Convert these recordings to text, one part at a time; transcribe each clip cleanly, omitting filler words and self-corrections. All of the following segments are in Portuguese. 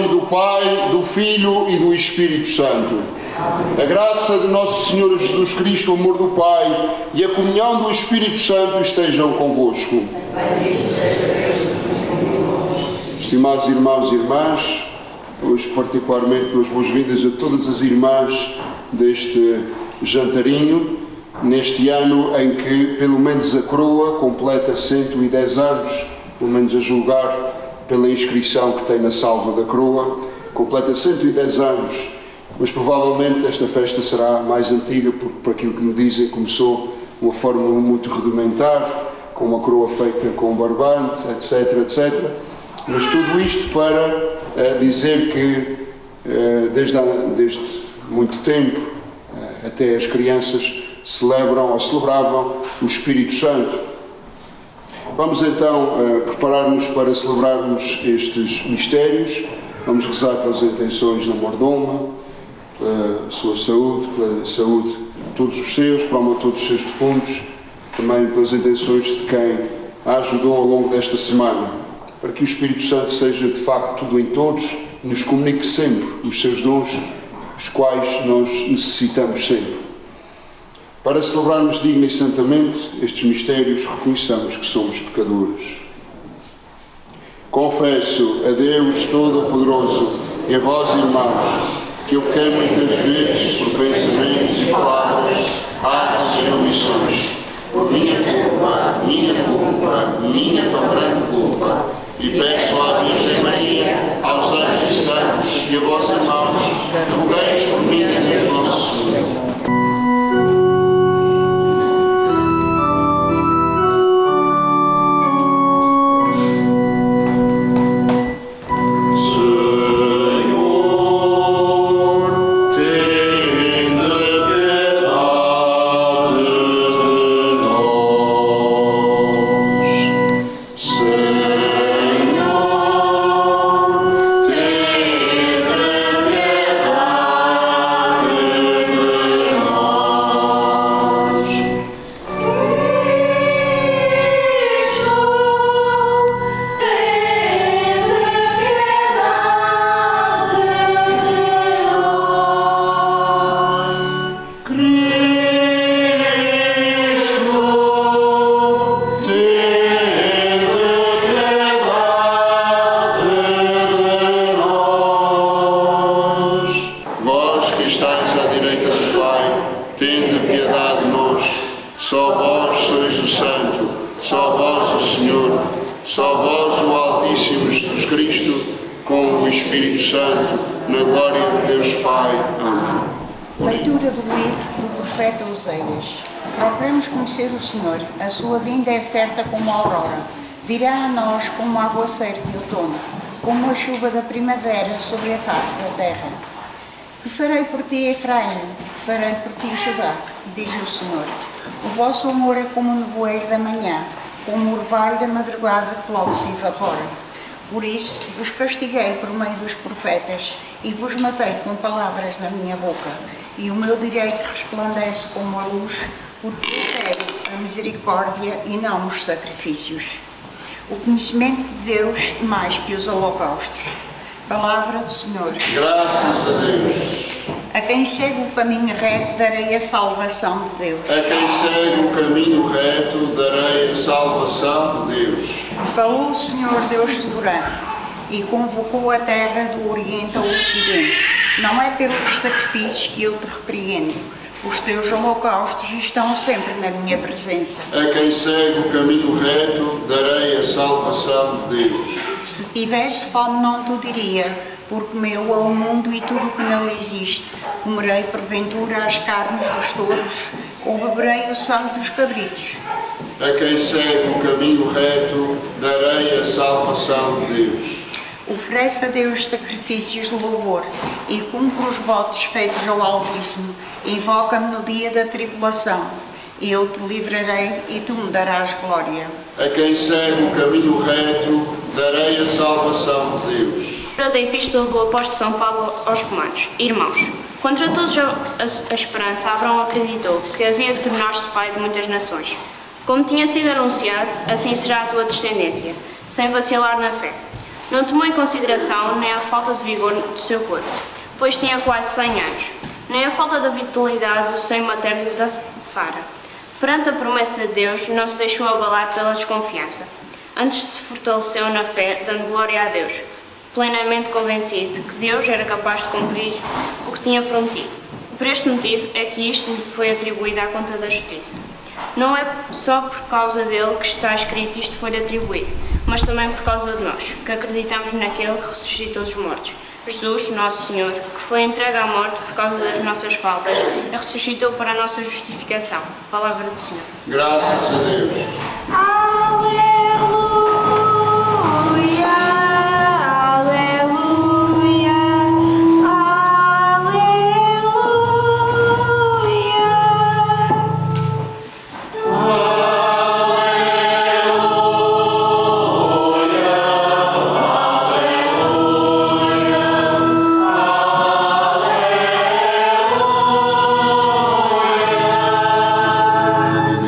do Pai, do Filho e do Espírito Santo. A graça de Nosso Senhor Jesus Cristo, o amor do Pai e a comunhão do Espírito Santo estejam convosco. Estimados irmãos e irmãs, hoje particularmente dou as boas-vindas a todas as irmãs deste jantarinho, neste ano em que pelo menos a Croa completa 110 anos, pelo menos a julgar pela inscrição que tem na salva da Croa, completa 110 anos, mas provavelmente esta festa será mais antiga, porque por aquilo que me dizem começou de uma forma muito rudimentar, com uma coroa feita com barbante, etc, etc. Mas tudo isto para dizer que desde muito tempo até as crianças celebram ou celebravam o Espírito Santo. Vamos então preparar-nos para celebrarmos estes mistérios. Vamos rezar pelas intenções da Mordoma, pela sua saúde, pela saúde de todos os seus, para todos os seus defuntos, também pelas intenções de quem a ajudou ao longo desta semana, para que o Espírito Santo seja de facto tudo em todos e nos comunique sempre os seus dons, os quais nós necessitamos sempre. Para celebrarmos digna e santamente estes mistérios, reconheçamos que somos pecadores. Confesso a Deus Todo-Poderoso e a vós, irmãos, que eu pequei muitas vezes por pensamentos e palavras, atos e omissões, por minha tão grande culpa, e peço à Virgem Maria, aos anjos e santos e a vós, irmãos, que rogueis por mim a Deus nosso Senhor. O Senhor, a sua vinda é certa como a aurora, virá a nós como o aguaceiro de outono, como a chuva da primavera sobre a face da terra. Que farei por ti, Efraim? Que farei por ti, Judá? Diz o Senhor. O vosso amor é como o nevoeiro da manhã, como o orvalho da madrugada que logo se evapora. Por isso vos castiguei por meio dos profetas e vos matei com palavras da minha boca, e o meu direito resplandece como a luz, porque eu quero a misericórdia e não os sacrifícios. O conhecimento de Deus mais que os holocaustos. Palavra do Senhor. Graças a Deus. A quem segue o caminho reto darei a salvação de Deus. A quem segue o caminho reto darei a salvação de Deus. Falou o Senhor Deus soberano e convocou a terra do Oriente ao Ocidente. Não é pelos sacrifícios que eu te repreendo. Os teus holocaustos estão sempre na minha presença. A quem segue o caminho reto, darei a salvação de Deus. Se tivesse fome não te diria, porque meu é o mundo e tudo o que nele existe. Comerei porventura as carnes dos touros, ou beberei o sangue dos cabritos. A quem segue o caminho reto, darei a salvação de Deus. Oferece a Deus sacrifícios de louvor e cumpre os votos feitos ao Altíssimo. Invoca-me no dia da tribulação, e eu te livrarei e tu me darás glória. A quem segue o caminho reto, darei a salvação de Deus. Da Epístola do Apóstolo São Paulo aos Romanos. Irmãos, contra todos a esperança, Abraão acreditou que havia de tornar-se pai de muitas nações. Como tinha sido anunciado, assim será a tua descendência, sem vacilar na fé. Não tomou em consideração nem a falta de vigor do seu corpo, pois tinha quase 100 anos, nem a falta da vitalidade do seio materno de Sara. Perante a promessa de Deus, não se deixou abalar pela desconfiança. Antes se fortaleceu na fé, dando glória a Deus, plenamente convencido de que Deus era capaz de cumprir o que tinha prometido. Por este motivo é que isto lhe foi atribuído à conta da justiça. Não é só por causa dele que está escrito isto foi atribuído, mas também por causa de nós, que acreditamos naquele que ressuscitou dos mortos. Jesus, nosso Senhor, que foi entregue à morte por causa das nossas faltas, e ressuscitou para a nossa justificação. Palavra do Senhor. Graças a Deus. Aleluia, aleluia,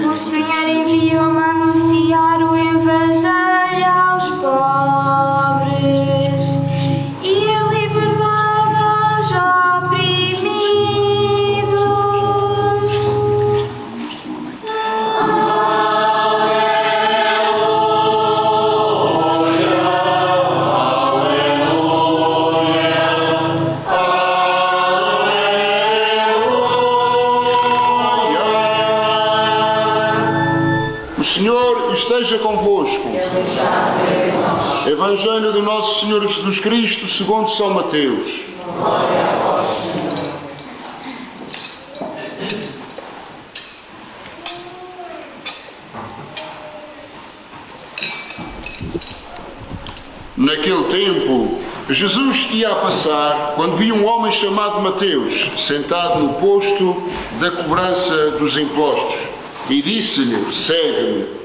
o Senhor enviou-me a anunciar o Evangelho aos pobres e a liberdade aos oprimidos. O Senhor esteja convosco. Evangelho do nosso Senhor Jesus Cristo segundo São Mateus. Naquele tempo, Jesus ia a passar quando viu um homem chamado Mateus sentado no posto da cobrança dos impostos e disse-lhe: segue-me.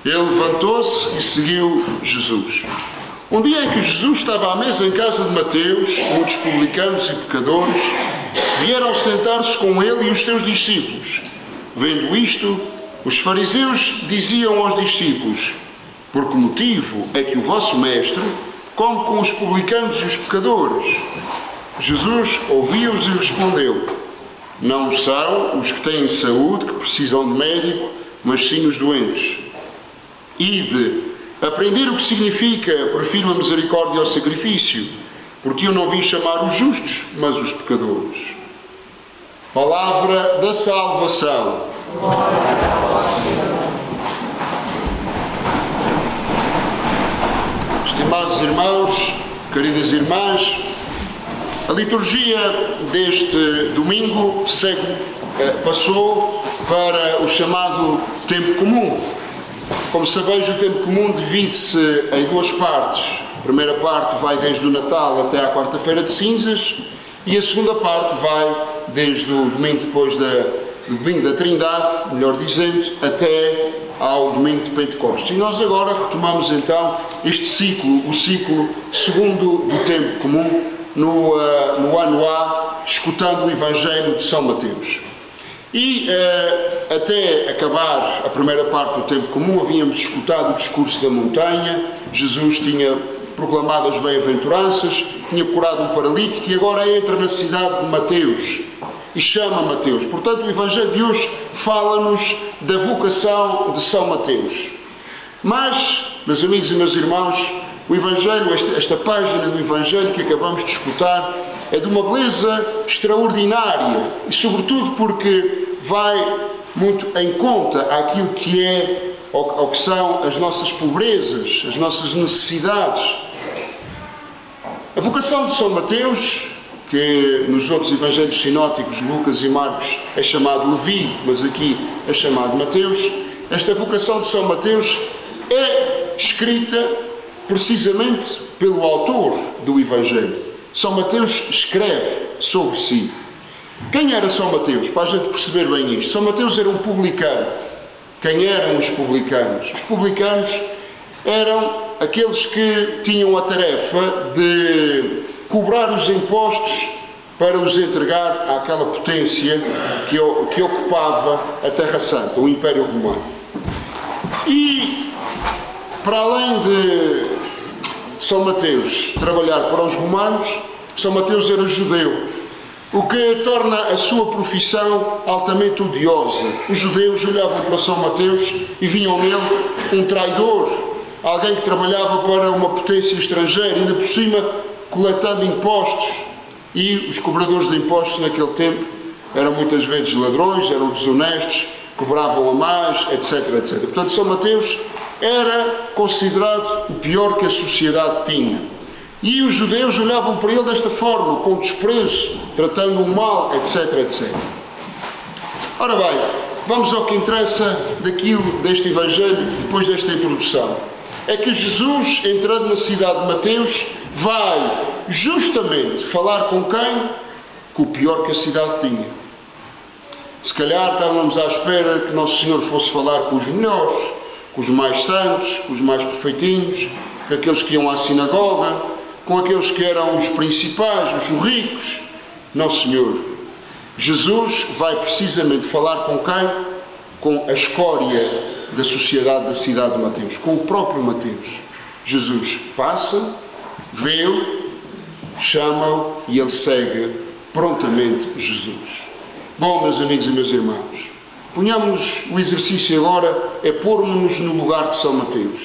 Ele levantou-se e seguiu Jesus. Um dia em que Jesus estava à mesa em casa de Mateus, muitos publicanos e pecadores vieram sentar-se com ele e os seus discípulos. Vendo isto, os fariseus diziam aos discípulos: por que motivo é que o vosso mestre come com os publicanos e os pecadores? Jesus ouviu-os e respondeu: não são os que têm saúde que precisam de médico, mas sim os doentes. Ide, aprender o que significa prefiro a misericórdia ao sacrifício, porque eu não vim chamar os justos, mas os pecadores. Palavra da salvação. Estimados irmãos, queridas irmãs, a liturgia deste domingo passou para o chamado tempo comum. Como sabeis, o tempo comum divide-se em duas partes. A primeira parte vai desde o Natal até à quarta-feira de cinzas e a segunda parte vai desde o domingo depois do domingo da Trindade, melhor dizendo, até ao domingo de Pentecostes. E nós agora retomamos então este ciclo, o ciclo segundo do tempo comum, no ano A, escutando o Evangelho de São Mateus. E até acabar a primeira parte do tempo comum, havíamos escutado o discurso da montanha. Jesus tinha proclamado as bem-aventuranças, tinha curado um paralítico e agora entra na cidade de Mateus e chama Mateus. Portanto, o Evangelho de hoje fala-nos da vocação de São Mateus. Mas, meus amigos e meus irmãos, o Evangelho, esta página do Evangelho que acabamos de escutar, é de uma beleza extraordinária e, sobretudo, porque vai muito em conta àquilo que é, ao que são as nossas pobrezas, as nossas necessidades. A vocação de São Mateus, que nos outros evangelhos sinóticos, Lucas e Marcos, é chamado Levi, mas aqui é chamado Mateus, esta vocação de São Mateus é escrita precisamente pelo autor do Evangelho. São Mateus escreve sobre si. Quem era São Mateus? Para a gente perceber bem isto. São Mateus era um publicano. Quem eram os publicanos? Os publicanos eram aqueles que tinham a tarefa de cobrar os impostos para os entregar àquela potência que ocupava a Terra Santa, o Império Romano. E, para além São Mateus trabalhar para os romanos, São Mateus era judeu, o que torna a sua profissão altamente odiosa. Os judeus olhavam para São Mateus e viam nele um traidor, alguém que trabalhava para uma potência estrangeira, ainda por cima coletando impostos. E os cobradores de impostos naquele tempo eram muitas vezes ladrões, eram desonestos, cobravam a mais, etc, etc. Portanto, São Mateus era considerado o pior que a sociedade tinha. E os judeus olhavam para ele desta forma, com desprezo, tratando-o mal, etc, etc. Ora bem, vamos ao que interessa deste Evangelho, depois desta introdução. É que Jesus, entrando na cidade de Mateus, vai justamente falar com quem? Com o pior que a cidade tinha. Se calhar estávamos à espera que Nosso Senhor fosse falar com os melhores, com os mais santos, com os mais perfeitinhos, com aqueles que iam à sinagoga, com aqueles que eram os principais, os ricos. Não, Senhor. Jesus vai precisamente falar com quem? Com a escória da sociedade da cidade de Mateus, com o próprio Mateus. Jesus passa, vê-o, chama-o e ele segue prontamente Jesus. Bom, meus amigos e meus irmãos, ponhamos o exercício agora, é pôrmos-nos no lugar de São Mateus.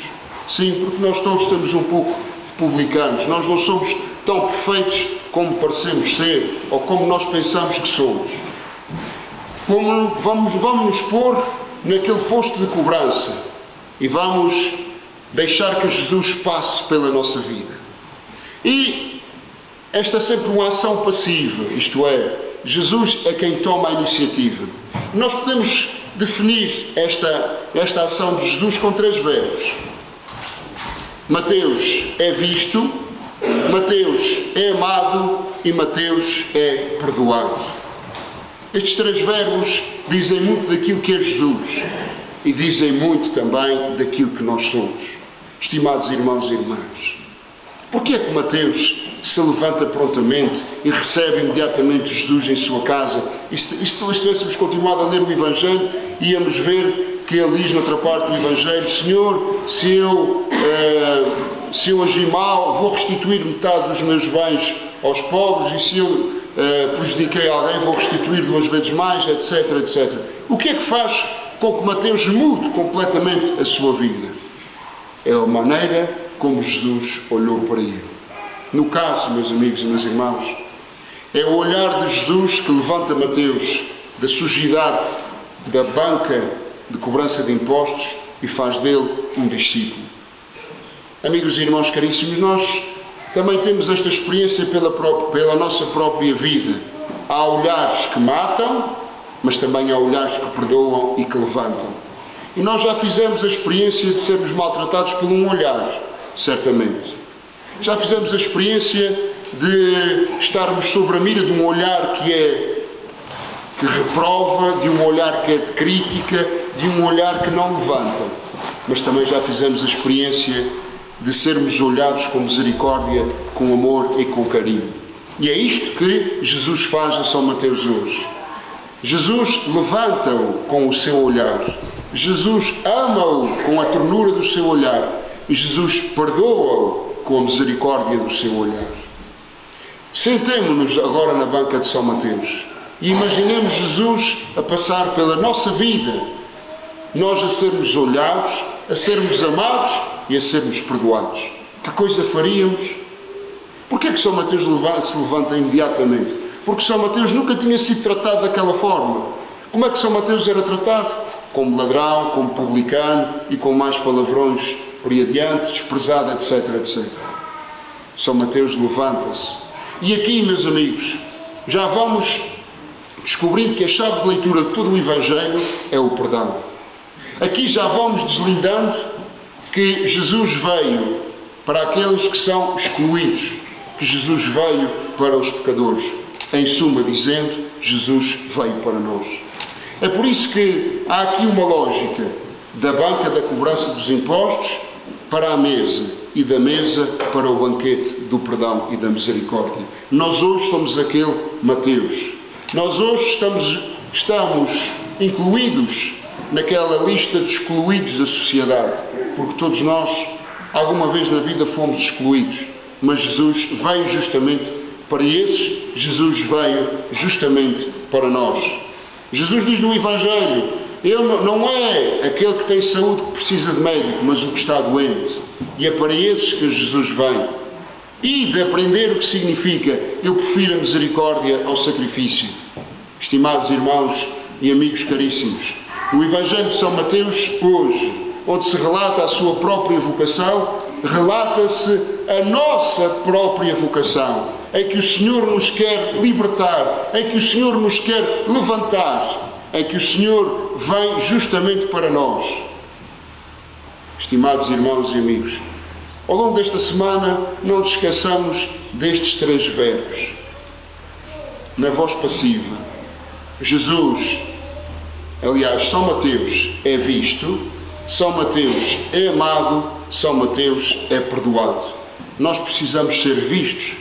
Sim, porque nós todos temos um pouco de publicanos, nós não somos tão perfeitos como parecemos ser, ou como nós pensamos que somos. Vamos nos pôr naquele posto de cobrança e vamos deixar que Jesus passe pela nossa vida. E esta é sempre uma ação passiva, isto é, Jesus é quem toma a iniciativa. Nós podemos definir esta ação de Jesus com 3 verbos. Mateus é visto, Mateus é amado e Mateus é perdoado. Estes 3 verbos dizem muito daquilo que é Jesus e dizem muito também daquilo que nós somos. Estimados irmãos e irmãs, porquê é que Mateus se levanta prontamente e recebe imediatamente Jesus em sua casa? E se tivéssemos continuado a ler o Evangelho, íamos ver que ele diz noutra parte do Evangelho: Senhor, se eu agi mal, vou restituir metade dos meus bens aos pobres, e se eu prejudiquei alguém, vou restituir 2 vezes mais, etc, etc. O que é que faz com que Mateus mude completamente a sua vida? É a maneira como Jesus olhou para ele. No caso, meus amigos e meus irmãos, é o olhar de Jesus que levanta Mateus da sujidade da banca de cobrança de impostos e faz dele um discípulo. Amigos e irmãos caríssimos, nós também temos esta experiência pela nossa própria vida. Há olhares que matam, mas também há olhares que perdoam e que levantam. E nós já fizemos a experiência de sermos maltratados por um olhar, certamente. Já fizemos a experiência de estarmos sobre a mira de um olhar que reprova, de um olhar que é de crítica, de um olhar que não levanta. Mas também já fizemos a experiência de sermos olhados com misericórdia, com amor e com carinho. E é isto que Jesus faz a São Mateus hoje. Jesus levanta-o com o seu olhar. Jesus ama-o com a ternura do seu olhar. E Jesus perdoa-o com a misericórdia do seu olhar. Sentemo-nos agora na banca de São Mateus e imaginemos Jesus a passar pela nossa vida, nós a sermos olhados, a sermos amados e a sermos perdoados. Que coisa faríamos? Porquê é que São Mateus se levanta imediatamente? Porque São Mateus nunca tinha sido tratado daquela forma. Como é que São Mateus era tratado? Como ladrão, como publicano e com mais palavrões por aí adiante, desprezado, etc, etc. São Mateus levanta-se. E aqui, meus amigos, já vamos descobrindo que a chave de leitura de todo o Evangelho é o perdão. Aqui já vamos deslindando que Jesus veio para aqueles que são excluídos, que Jesus veio para os pecadores. Em suma, dizendo, Jesus veio para nós. É por isso que há aqui uma lógica da banca da cobrança dos impostos para a mesa e da mesa para o banquete do perdão e da misericórdia. Nós hoje somos aquele Mateus. Nós hoje estamos incluídos naquela lista de excluídos da sociedade, porque todos nós Alguma vez na vida fomos excluídos, mas Jesus veio justamente para esses, Jesus veio justamente para nós. Jesus diz no Evangelho, ele não é aquele que tem saúde que precisa de médico, mas o que está doente. E é para esses que Jesus vem. E de aprender o que significa, eu prefiro a misericórdia ao sacrifício. Estimados irmãos e amigos caríssimos, no Evangelho de São Mateus, hoje, onde se relata a sua própria vocação, relata-se a nossa própria vocação, em que o Senhor nos quer libertar, em que o Senhor nos quer levantar, em que o Senhor vem justamente para nós. Estimados irmãos e amigos, ao longo desta semana não nos esqueçamos destes 3 verbos. Na voz passiva, Jesus, aliás, São Mateus é visto, São Mateus é amado, São Mateus é perdoado. Nós precisamos ser vistos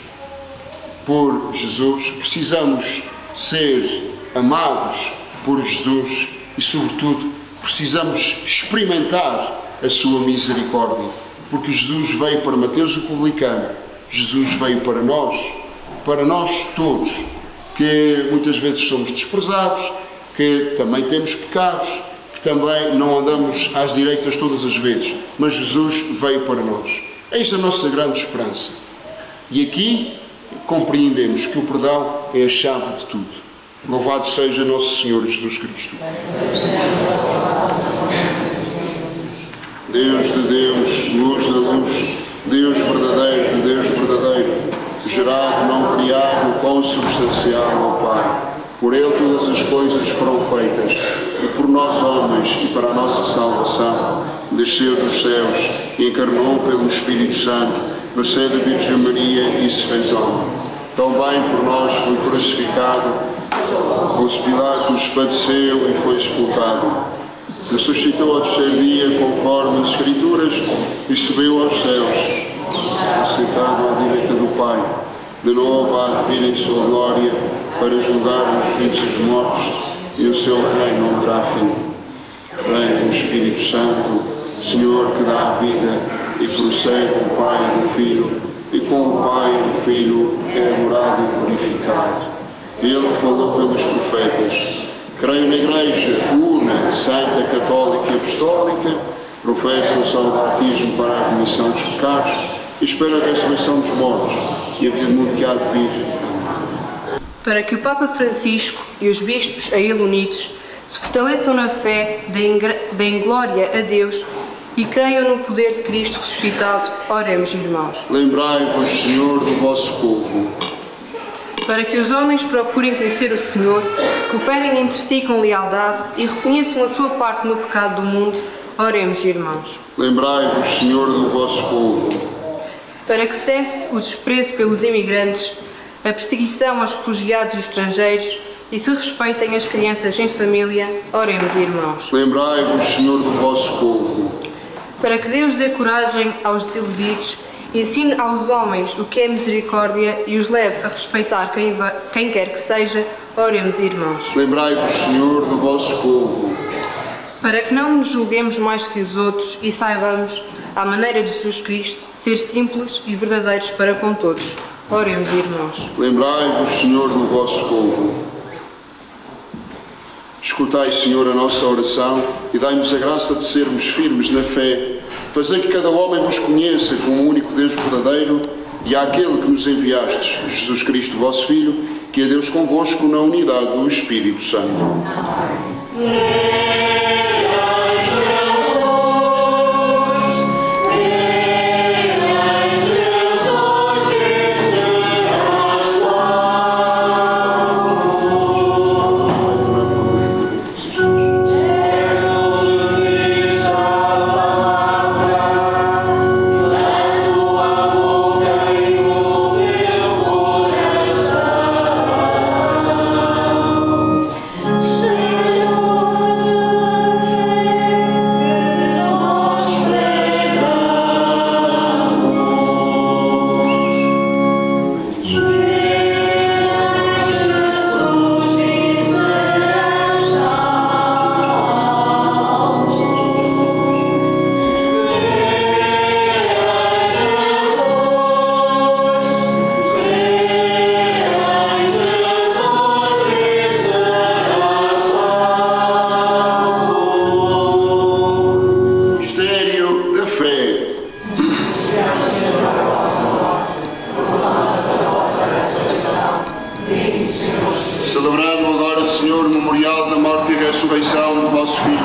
por Jesus, precisamos ser amados por Jesus e, sobretudo, precisamos experimentar a sua misericórdia, porque Jesus veio para Mateus o publicano, Jesus veio para nós todos, que muitas vezes somos desprezados, que também temos pecados, que também não andamos às direitas todas as vezes, mas Jesus veio para nós. Eis a nossa grande esperança. E aqui compreendemos que o perdão é a chave de tudo. Louvado seja nosso Senhor Jesus Cristo. Deus de Deus, luz da luz, Deus verdadeiro de Deus verdadeiro, gerado, não criado, consubstancial ao Pai. Por Ele todas as coisas foram feitas, e por nós homens, e para a nossa salvação, desceu dos céus e encarnou pelo Espírito Santo, nasceu da Virgem Maria e se fez homem. Também por nós foi crucificado, Pôncio Pilatos padeceu e foi sepultado. Ressuscitou ao terceiro dia, conforme as Escrituras, e subiu aos céus, assentado à direita do Pai. De novo há de vir em sua glória para julgar os vivos e os mortos, e o seu reino não terá fim. Vem o Espírito Santo, Senhor que dá a vida e procede do Pai e do Filho, e com o Pai e o Filho é adorado e glorificado. Ele falou pelos profetas. Creio na Igreja una, santa, católica e apostólica, professo o só batismo para a remissão dos pecados e espero a ressurreição dos mortos e a vida do mundo que há de vir. Para que o Papa Francisco e os bispos a ele unidos se fortaleçam na fé, deem glória a Deus e creiam no poder de Cristo ressuscitado, oremos, irmãos. Lembrai-vos, Senhor, do vosso povo. Para que os homens procurem conhecer o Senhor, cooperem entre si com lealdade e reconheçam a sua parte no pecado do mundo, oremos, irmãos. Lembrai-vos, Senhor, do vosso povo. Para que cesse o desprezo pelos imigrantes, a perseguição aos refugiados e estrangeiros e se respeitem as crianças em família, oremos, irmãos. Lembrai-vos, Senhor, do vosso povo. Para que Deus dê coragem aos desiludidos, ensine aos homens o que é misericórdia e os leve a respeitar quem quer que seja, oremos, irmãos. Lembrai-vos, Senhor, do vosso povo. Para que não nos julguemos mais que os outros e saibamos, à maneira de Jesus Cristo, ser simples e verdadeiros para com todos, oremos, irmãos. Lembrai-vos, Senhor, do vosso povo. Escutai, Senhor, a nossa oração e dai-nos a graça de sermos firmes na fé. Fazei que cada homem vos conheça como o único Deus verdadeiro e àquele que nos enviastes, Jesus Cristo, vosso Filho, que é Deus convosco na unidade do Espírito Santo. Senhor, Celebrando agora, Senhor, o memorial da morte e ressurreição do vosso Filho,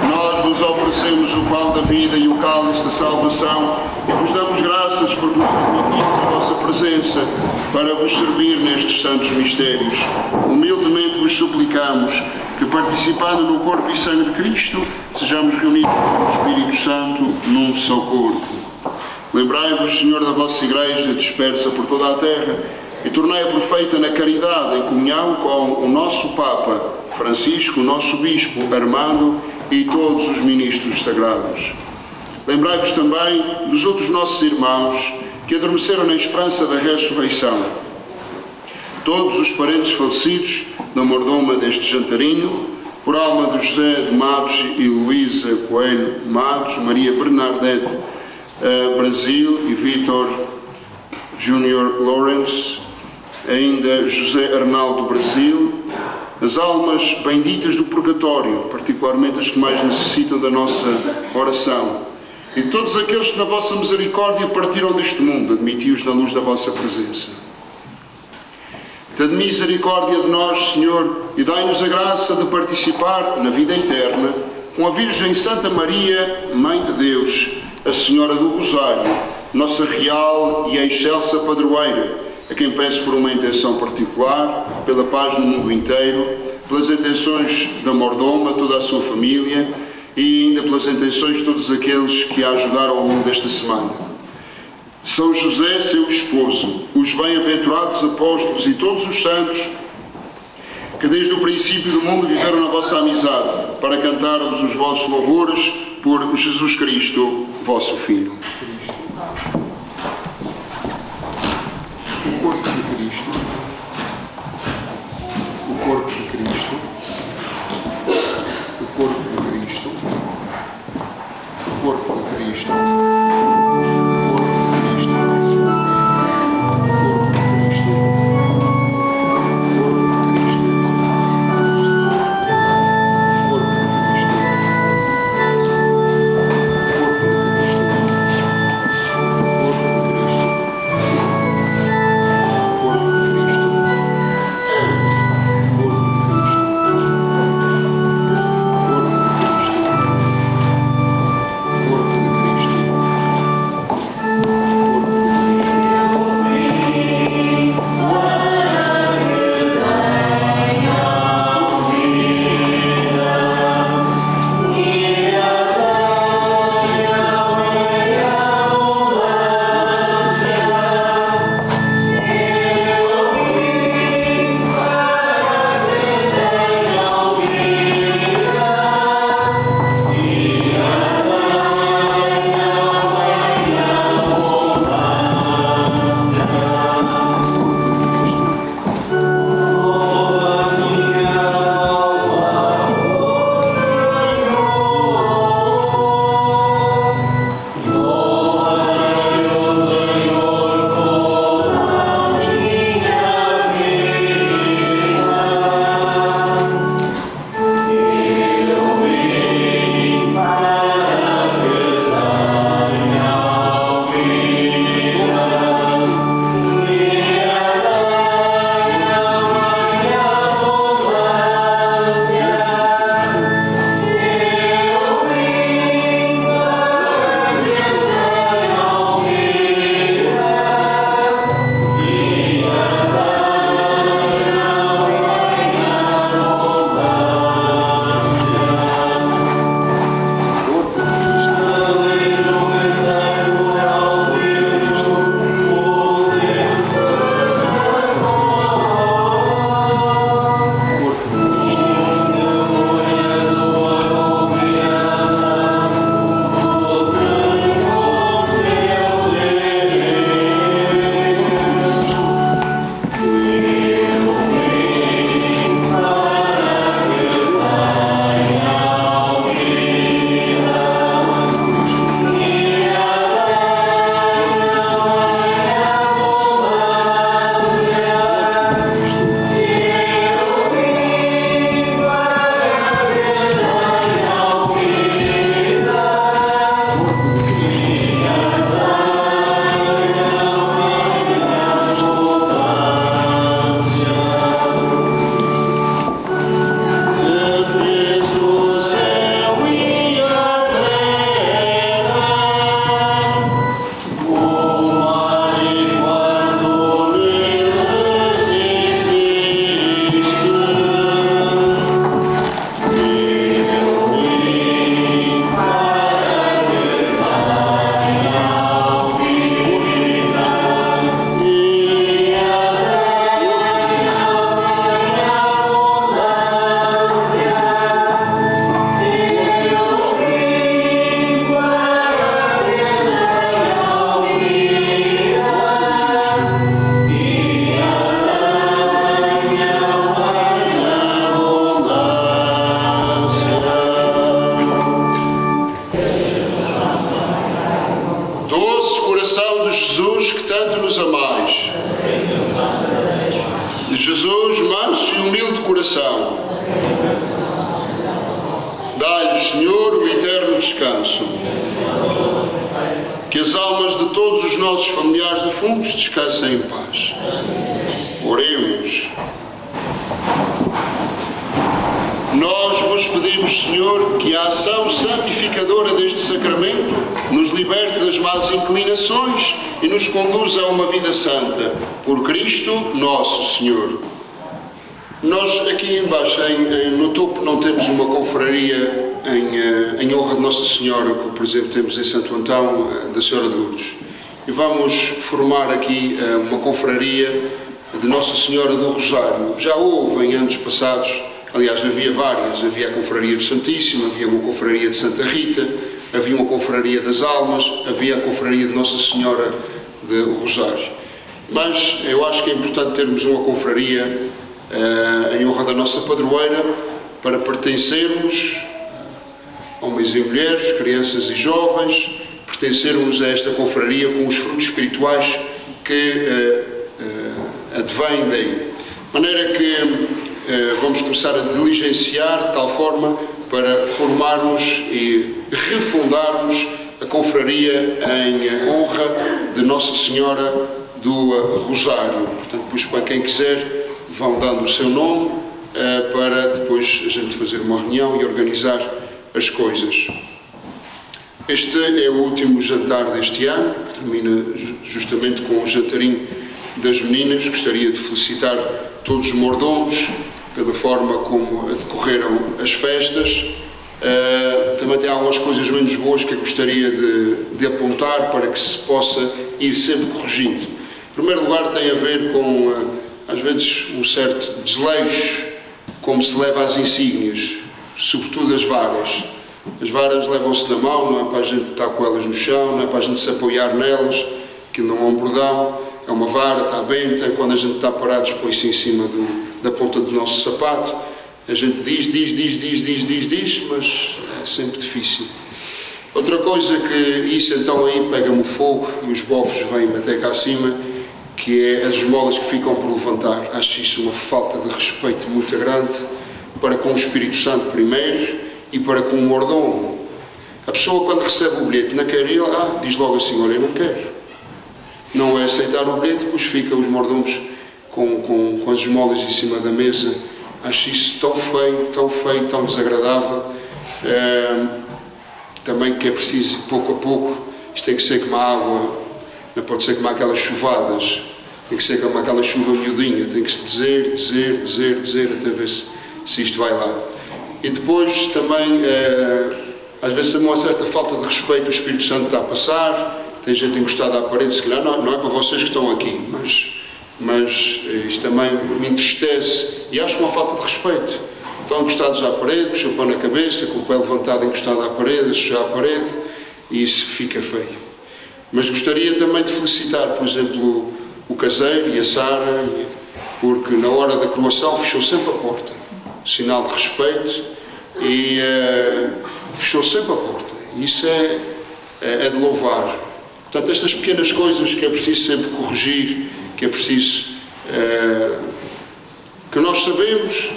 nós vos oferecemos o pão da vida e o cálice da salvação e vos damos graças por nos admitirmos a vossa presença para vos servir nestes santos mistérios. Humildemente vos suplicamos que, participando no corpo e sangue de Cristo, sejamos reunidos com o Espírito Santo num só corpo. Lembrai-vos, Senhor, da vossa Igreja dispersa por toda a terra e tornai-a perfeita na caridade, em comunhão com o nosso Papa Francisco, o nosso Bispo Armando e todos os ministros sagrados. Lembrai-vos também dos outros nossos irmãos que adormeceram na esperança da ressurreição. Todos os parentes falecidos da mordoma deste jantarinho, por alma de José de Matos e Luísa Coelho Matos, Maria Bernadette Brasil e Vítor Júnior Lawrence, ainda José Arnaldo Brasil, as almas benditas do purgatório, particularmente as que mais necessitam da nossa oração, e todos aqueles que na vossa misericórdia partiram deste mundo, admiti-os na luz da vossa presença. Tende misericórdia de nós, Senhor, e dai-nos a graça de participar na vida eterna com a Virgem Santa Maria, Mãe de Deus, a Senhora do Rosário, nossa real e excelsa padroeira, a quem peço por uma intenção particular, pela paz no mundo inteiro, pelas intenções da mordoma, toda a sua família e ainda pelas intenções de todos aqueles que a ajudaram ao longo desta semana. São José, seu esposo, os bem-aventurados apóstolos e todos os santos que desde o princípio do mundo viveram na vossa amizade, para cantarmos os vossos louvores por Jesus Cristo, vosso Filho. O corpo de Cristo, o corpo de Cristo, o corpo de Cristo, o corpo de Cristo, o corpo de Cristo, o corpo de Cristo, o corpo de Cristo, o corpo de Cristo, o corpo de Cristo, Jesus, manso e humilde de coração, dá-lhes, Senhor, o eterno descanso. Que as almas de todos os nossos familiares defuntos descansem em paz. Oremos. Nós vos pedimos, Senhor, que a ação santificadora deste sacramento nos liberte das más inclinações e nos conduza a uma vida santa. Por Cristo nosso Senhor. Nós aqui embaixo, no topo, não temos uma confraria em honra de Nossa Senhora, como por exemplo temos em Santo Antão, da Senhora de Lourdes. E vamos formar aqui uma confraria de Nossa Senhora do Rosário. Já houve em anos passados, aliás havia várias, havia a confraria do Santíssimo, havia uma confraria de Santa Rita, havia uma confraria das Almas, havia a confraria de Nossa Senhora do Rosário. Mas eu acho que é importante termos uma confraria em honra da nossa padroeira, para pertencermos, homens e mulheres, crianças e jovens, pertencermos a esta confraria com os frutos espirituais que advêm daí. De maneira que vamos começar a diligenciar de tal forma para formarmos e refundarmos a confraria em honra de Nossa Senhora do Rosário. Portanto, depois, para quem quiser, vão dando o seu nome para depois a gente fazer uma reunião e organizar as coisas. Este é o último jantar deste ano, que termina justamente com o jantarinho das meninas. Gostaria de felicitar todos os mordomos pela forma como decorreram as festas. Também tem algumas coisas menos boas que eu gostaria de apontar para que se possa ir sempre corrigindo. Em primeiro lugar, tem a ver com às vezes um certo desleixo, como se leva as insígnias, sobretudo as varas. As varas levam-se na mão, não é para a gente estar com elas no chão, não é para a gente se apoiar nelas, aquilo não é um bordão, é uma vara, está benta, quando a gente está parado, põe-se em cima da ponta do nosso sapato, a gente diz, mas é sempre difícil. Outra coisa que isso então aí pega-me o fogo e os bofos vêm até cá acima, que é as esmolas que ficam por levantar. Acho isso uma falta de respeito muito grande para com o Espírito Santo primeiro e para com o mordomo. A pessoa, quando recebe o bilhete, não quer ir, diz logo assim: olha, eu não quero. Não é aceitar o bilhete, depois fica os mordomos com as esmolas em cima da mesa. Acho isso tão feio, tão desagradável. Também que é preciso, pouco a pouco, isto tem que ser como a água. Não pode ser como aquelas chuvadas, tem que ser como aquela chuva miudinha, tem que se dizer, até ver se isto vai lá. E depois também, às vezes também uma certa falta de respeito, o Espírito Santo está a passar, tem gente encostada à parede, se calhar não é para vocês que estão aqui, mas isto também me entristece e acho uma falta de respeito. Estão encostados à parede, com o chapéu na cabeça, com o pé levantado encostado à parede, a sujar a parede, e isso fica feio. Mas gostaria também de felicitar, por exemplo, o caseiro e a Sara, porque na hora da coroação fechou sempre a porta, sinal de respeito, e fechou sempre a porta. Isso é de louvar. Portanto, estas pequenas coisas que é preciso sempre corrigir, que é preciso, que nós sabemos,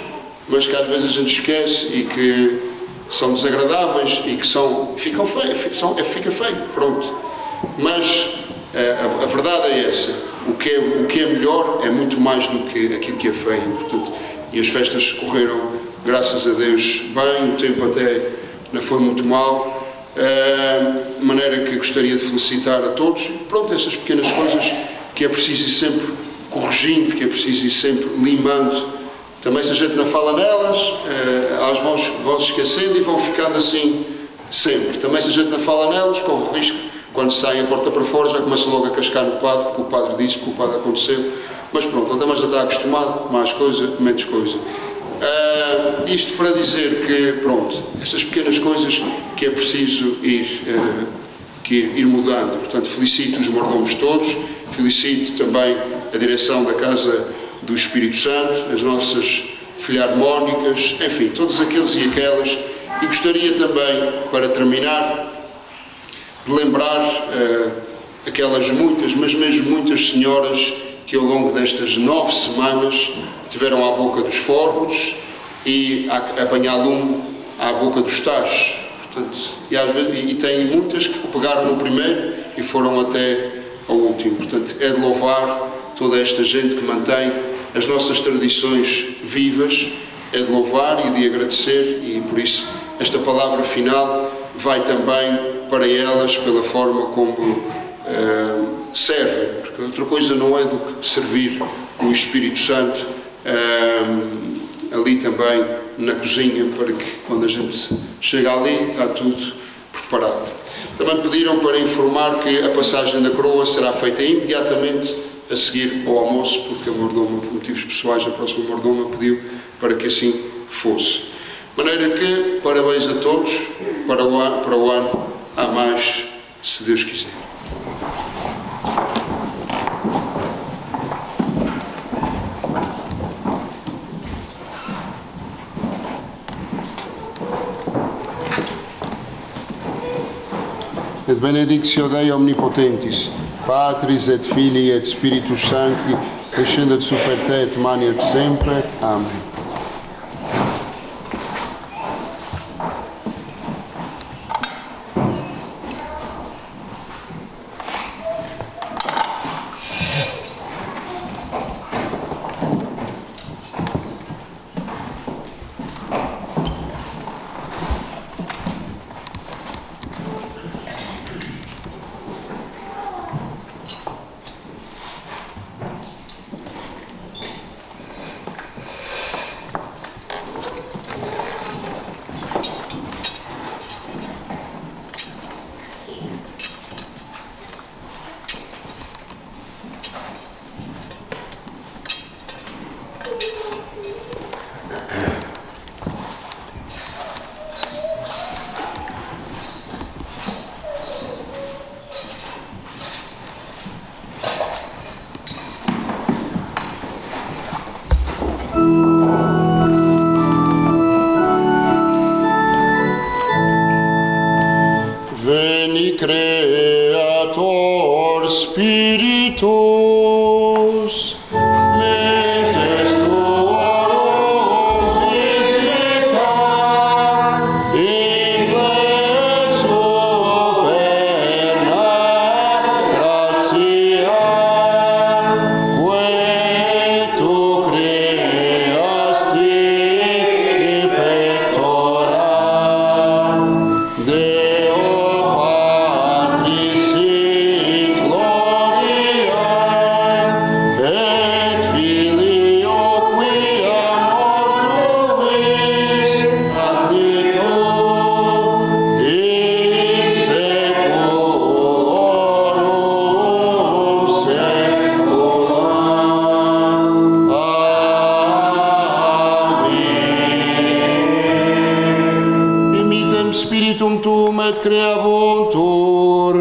mas que às vezes a gente esquece e que são desagradáveis e que fica feio, pronto. Mas a verdade é essa, o que é melhor é muito mais do que aquilo que é feio. Portanto, e as festas correram, graças a Deus, bem, o tempo até não foi muito mau, de maneira que gostaria de felicitar a todos. Pronto, essas pequenas coisas que é preciso ir sempre corrigindo, que é preciso ir sempre limando. Também, se a gente não fala nelas, elas vão se esquecendo e vão ficando assim sempre. Também, se a gente não fala nelas, corre o risco, quando saem a porta para fora, já começam logo a cascar no padre, porque o padre disse, porque o padre aconteceu. Mas pronto, ele também já está acostumado, mais coisa, menos coisa. Isto para dizer que, pronto, essas pequenas coisas que é preciso ir mudando. Portanto, felicito os mordomos todos, felicito também a direção da Casa do Espírito Santo, as nossas filharmónicas, enfim, todos aqueles e aquelas. E gostaria também, para terminar, de lembrar aquelas muitas, mas mesmo muitas senhoras que ao longo destas 9 semanas tiveram à boca dos fóruns e a apanhar lume à boca dos tachos. Portanto, e tem muitas que pegaram no primeiro e foram até ao último. Portanto, é de louvar toda esta gente que mantém as nossas tradições vivas, é de louvar e de agradecer, e por isso esta palavra final vai também para elas pela forma como servem, porque outra coisa não é do que servir o Espírito Santo ali também na cozinha, para que quando a gente chega ali está tudo preparado. Também pediram para informar que a passagem da coroa será feita imediatamente a seguir ao almoço, porque a mordoma, por motivos pessoais, a próxima mordoma pediu para que assim fosse. De maneira que, parabéns a todos, para o ano há mais, se Deus quiser. Et benedictio Dei omnipotentis, Patris et Filii et Spiritus Sancti, descendat super te et maniat semper. Amen. Veni Creator Spiritus, mentes tuorum visita, ingles superna gratia, que tu creasti pectora, Deo Patris et Gloria, et Filio qui amor tuis admitto in saeculorum saecula. Amen. Imitem spiritum tuum et creabuntur.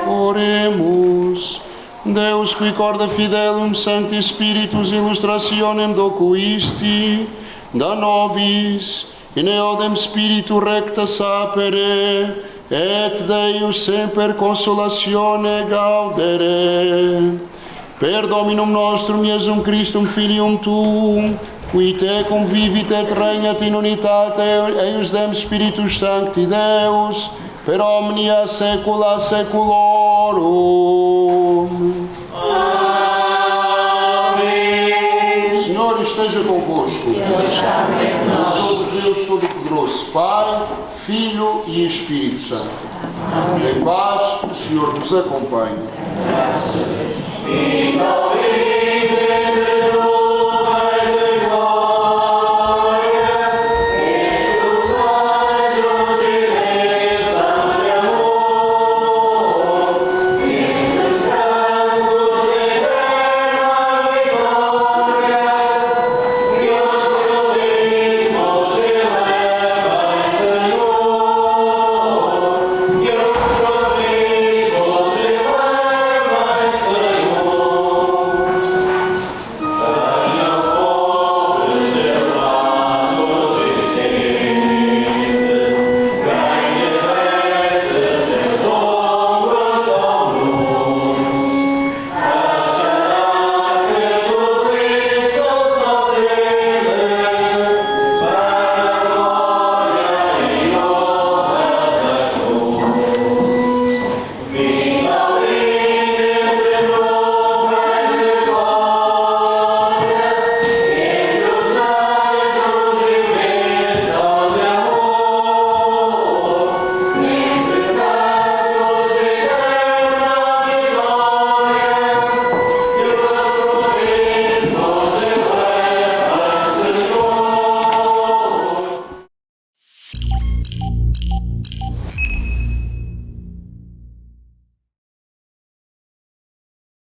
Oremus. Deus qui corda fidelum sancti spiritus illustrationem docuisti, da nobis in eodem spiritu recta sapere, et Deus semper consolatione gaudere. Per Dominum nostrum Iesum Christum Filium Tuum, qui tecum vivit et regnat in unitate eius dem Spiritus Sancti Deus, per omnia saecula saeculorum. Amém. O Senhor esteja convosco. Eu sou Deus Todo-Poderoso, Pai, Filho e Espírito Santo. Em paz, o Senhor vos acompanhe. Senhor.